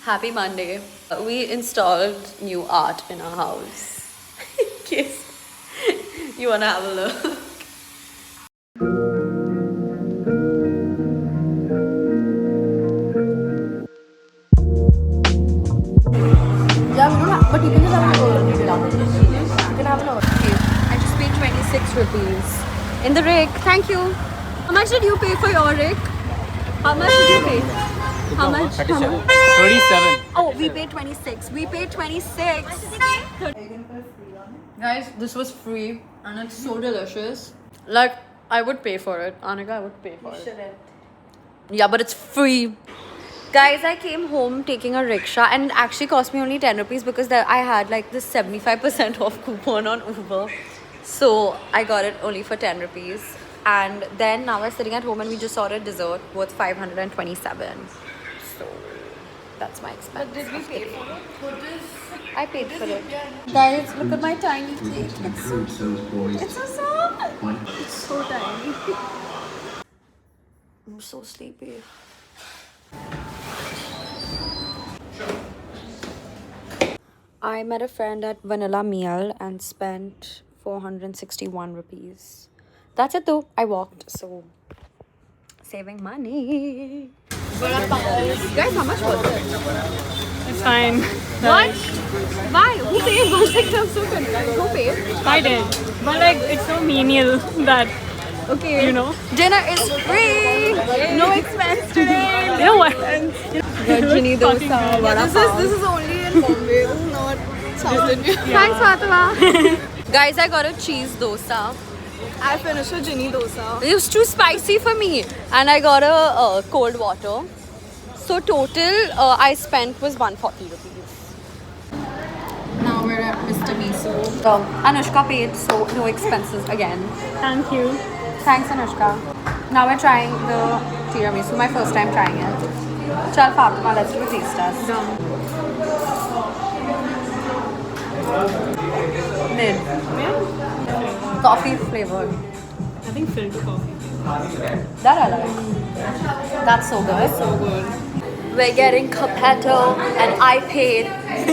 Happy Monday. We installed new art in our house. In case you wanna have a look. Yeah, we don't have, but you can just have an order. You can have an order. Okay, I just paid 26 rupees in the rig. Thank you. How much did you pay for your rig? How much did you pay? How much? 37. 37. Oh, we paid 26. We paid 26. Guys, this was free and it's so delicious. Like, I would pay for it. Anika, I would pay for it. Shouldn't. Yeah, but it's free. Guys, I came home taking a rickshaw and it actually cost me only 10 rupees because I had like this 75% off coupon on Uber. So I got it only for 10 rupees. And then now we're sitting at home and we just ordered dessert worth 527. So that's my expense. But did we pay for it? What is... I paid for it. Guys, look at my tiny cake. It's so cute. It's so soft. It's so tiny. I'm so sleepy. I met a friend at Vanilla Meal and spent 461 rupees. That's it though. I walked, so saving money. Guys, how much was it? It's fine. What? Why? Who paid? One second, I'm so confused. Who paid? I did. But like, it's so menial that, Okay. you know. Dinner is free. No expense today. You know what? Rajini dosa, vada pav. This is only in Bombay. This is not South India. Thanks, Fatima. Guys, I got a cheese dosa. I finished a Ginny dosa. It was too spicy for me, and I got a cold water. So total, I spent was 140 rupees. Now we're at Mr. Miso. Anushka paid, so no expenses again. Thank you. Thanks, Anushka. Now we're trying the tiramisu. My first time trying it. Chal Fatima, let's do a taste test. Mid. Coffee flavored. I think filter coffee. That I like. That's so good. So good. We're getting Capetto and I paid,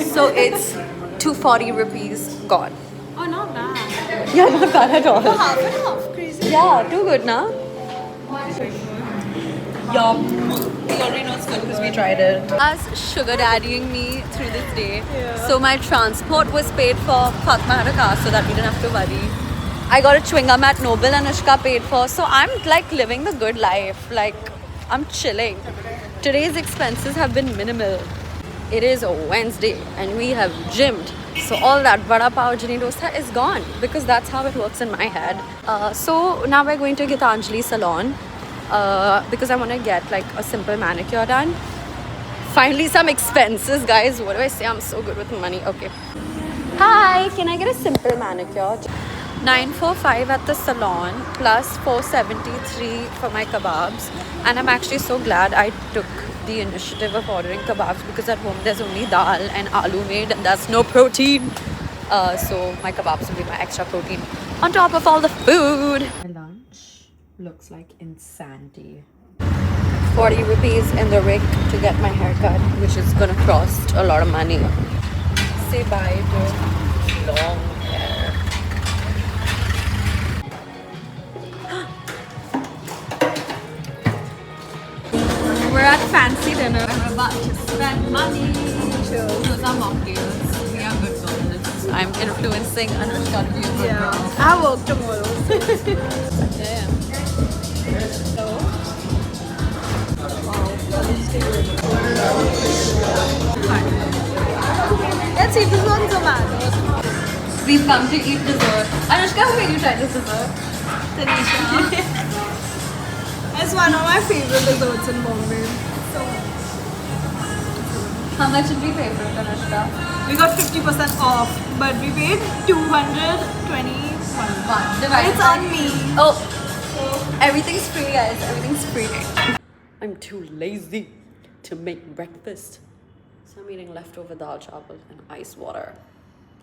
so it's 240 rupees gone. Oh, not bad. Yeah, not bad at all. Half and half. Crazy. Yeah, too good, na? Yum. We already know it's good because we tried it. As sugar daddying me through this day. Yeah. So my transport was paid for. Fatima had a car so that we didn't have to worry. I got a chewing gum at Noble and Anushka paid for. So I'm like living the good life. Like I'm chilling. Today's expenses have been minimal. It is a Wednesday and we have gymmed. So all that vada pav Ginny dosa is gone because that's how it works in my head. So now we're going to Gitanjali salon because I want to get like a simple manicure done. Finally some expenses, guys. What do I say? I'm so good with money. Okay. Hi, can I get a simple manicure? 945 at the salon plus 473 for my kebabs, and I'm actually so glad I took the initiative of ordering kebabs because at home there's only dal and aloo made and that's no protein. So my kebabs will be my extra protein on top of all the food. My lunch looks like insanity. 40 rupees in the rig to get my haircut, which is gonna cost a lot of money. Say bye to long hair. We're at fancy dinner. We're about to spend money. Those are mocktails. We are good girls. I'm influencing Anushka to be a good girl. I have work tomorrow. Yeah. Let's see if this one's a man. We've come to eat dessert. Anushka, how made you try this dessert? Tanisha. It's one of my favorite desserts in Bombay. How much did we pay for it, Anushka? We got 50% off, but we paid 221. It's on me. Oh, everything's free, guys. Everything's free. I'm too lazy to make breakfast. So I'm eating leftover dal chawal and ice water.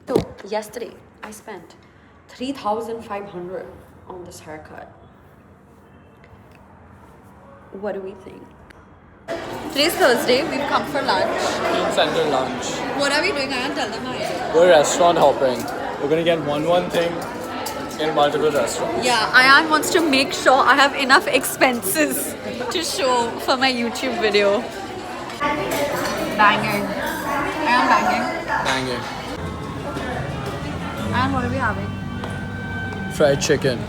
So, yesterday, I spent 3,500 on this haircut. What do we think? Today's Thursday. We've come for lunch. Teen Center lunch. What are we doing? I can't tell them my idea. We're restaurant hopping. We're gonna get one thing in multiple restaurants. Yeah, Ayan wants to make sure I have enough expenses to show for my YouTube video. Banging. Ayan banging. Banging. Ayan, what are we having? Fried chicken,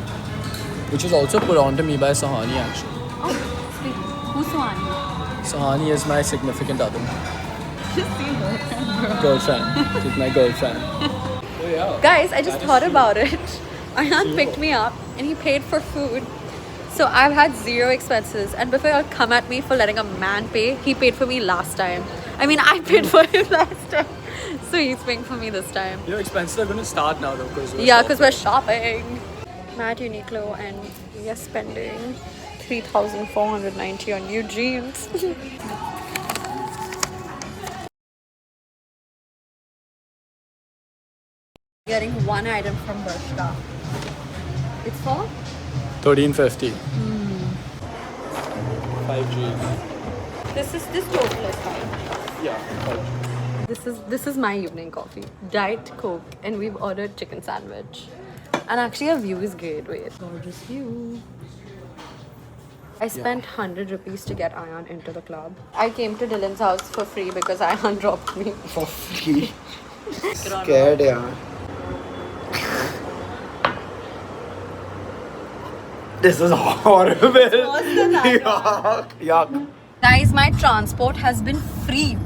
which is also put on to me by Sahani actually. Oh, sweet. Who's Suhani? Sahani is my significant other. Just see her. Girlfriend. She's my girlfriend. Oh yeah. Guys, I just thought about it. Ayan picked me up and he paid for food. So I've had zero expenses. And before y'all come at me for letting a man pay, he paid for me last time. I mean, I paid for him last time. So he's paying for me this time. Your expenses are gonna start now though, because We're shopping. I'm at Uniqlo and we are spending 3,490 on new jeans. Getting one item from Bershka. It's for 1350. 5G. this total is fine. Yeah. 5G. This is my evening coffee. Diet Coke, and we've ordered chicken sandwich. And actually our view is great. Wait, gorgeous view. I spent 100 rupees to get Ayan into the club. I came to Dylan's house for free because Ayan dropped me. For free. Scared, yeah. This is horrible. Yuck. Guys, my transport has been free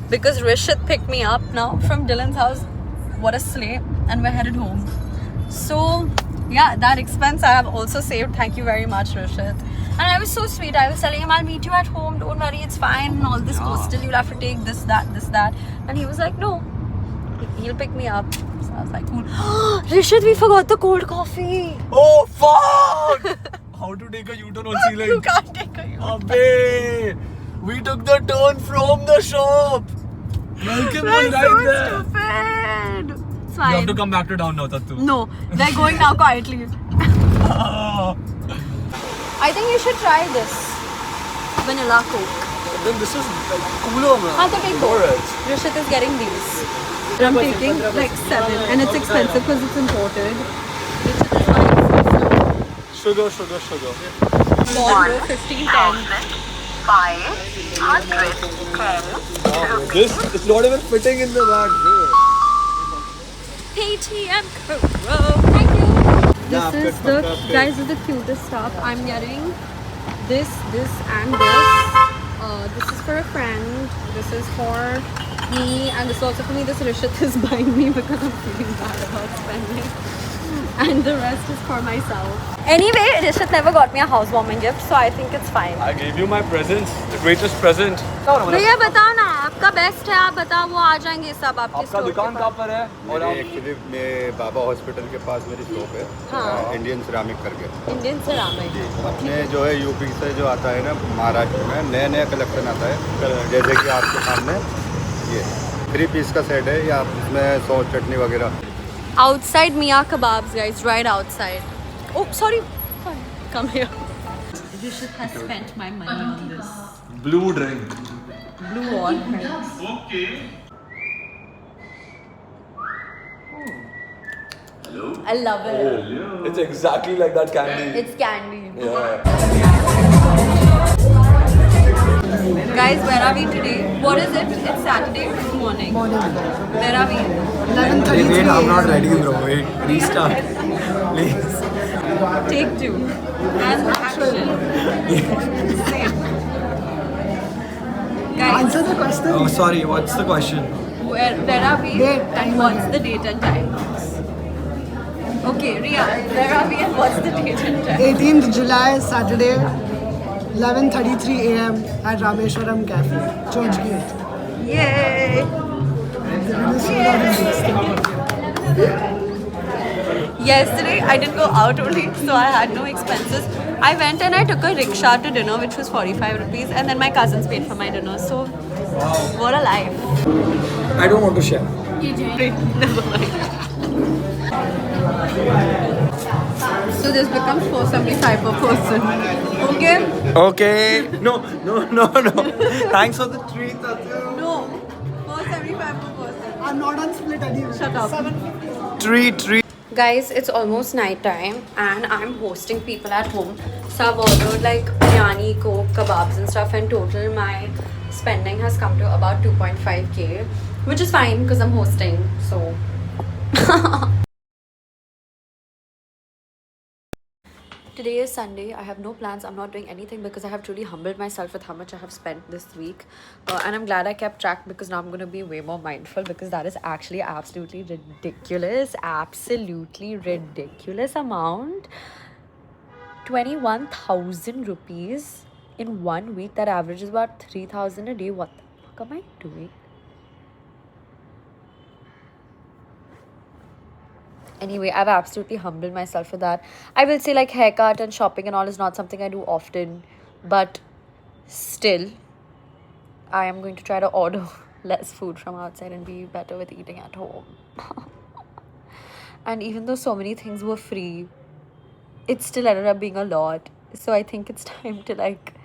because Rishit picked me up now from Dylan's house. What a slay. And we're headed home. So, yeah, that expense I have also saved. Thank you very much, Rishit. And I was so sweet. I was telling him, I'll meet you at home. Don't worry, it's fine. And all this coastal, you'll have to take this, that. And he was like, no. He'll pick me up. So I was like, cool. Rishit, we forgot the cold coffee. Oh, fuck! How to take a U-turn on ceiling? You can't take a U-turn. Abey! We took the turn from the shop! Welcome was That's right so there! stupid. It's fine. You have to come back to town now, Tattu. No, they're going now quietly. I think you should try this. Vanilla Coke. Then this is like cooler, man. Haan, to take both. Rishit is getting these. I'm taking like 7 and it's expensive because it's imported. Sugar. Bond 1510. This is not even fitting in the bag. KTM Kuro. Thank you. Yeah, This is good, the good. guys with the cutest stuff. I'm getting this and this. This is for a friend. This is for me, and this is also for me. This Rishit is buying me because I'm feeling bad about spending. And the rest is for myself. Anyway, Rishit never got me a housewarming gift, so I think it's fine. I gave you my presents, the greatest present. भैया बताओ ना, आपका best है, आप बताओ, वो आ जाएंगे सब आपकी आपका स्टोर दुकान कहाँ पर है? और आप एक्चुअली में बाबा हॉस्पिटल के पास मेरी शॉप है। हाँ। इंडियन सिरामिक करके। Indian ceramic. अपने जो है यूपी से जो आता है ना महाराष्ट्र में नया कलेक्शन आता है, जैसे कि आपके सामने ये 3 पीस का सेट है, या इसमें सॉस चटनी वगैरह। Outside Mia Kebabs, guys, right outside. Oh, sorry. Come here. Rishit has spent my money on this. blue drink. Blue wall drinks. I love it. It's exactly like that candy. It's candy. Yeah. Guys, where are we today? What is it? It's Saturday morning. Where are we? 11:33. Wait, I'm not ready, bro. Wait, restart. Please. Take 2. And action. Same. Guys, Answer the question. Oh, sorry. What's the question? where are we? Date, And time what's again. the date and time? Okay, Ria, where are we and what's the date and time? 18th July, Saturday, 11:33 a.m. at Rameshwaram Cafe, Church Gate. Yay! Yesterday I didn't go out only, so I had no expenses. I went and I took a rickshaw to dinner, which was 45 rupees, and then my cousins paid for my dinner. So, what a life! I don't want to share. Never mind. So this becomes 475 per person. Okay? Okay. No. Thanks for the treat, Tatu. No. 475 per person. I'm not on split anyway. Shut up. Treat. Guys, it's almost night time and I'm hosting people at home. So I've ordered like biryani, coke, kebabs and stuff, and total my spending has come to about 2.5k, which is fine because I'm hosting. So today is Sunday. I have no plans. I'm not doing anything because I have truly humbled myself with how much I have spent this week. And I'm glad I kept track because now I'm going to be way more mindful, because that is actually absolutely ridiculous. Absolutely ridiculous amount. 21,000 rupees in 1 week. That averages about 3,000 a day. What the fuck am I doing? Anyway, I've absolutely humbled myself for that. I will say like haircut and shopping and all is not something I do often, but still I am going to try to order less food from outside and be better with eating at home. And even though so many things were free, it still ended up being a lot. So I think it's time to like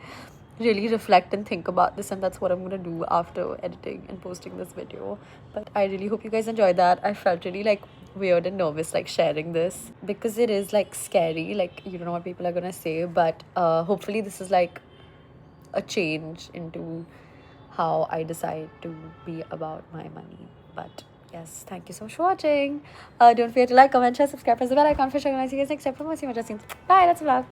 really reflect and think about this, and that's what I'm gonna do after editing and posting this video. But I really hope you guys enjoyed that. I felt really like weird and nervous like sharing this because it is like scary, like you don't know what people are gonna say, but hopefully this is like a change into how I decide to be about my money. But yes, thank you so much for watching. Don't forget to like, comment, share, subscribe, press the bell icon for showing. I'll see you guys next time for more. See you. Bye, that's a vlog.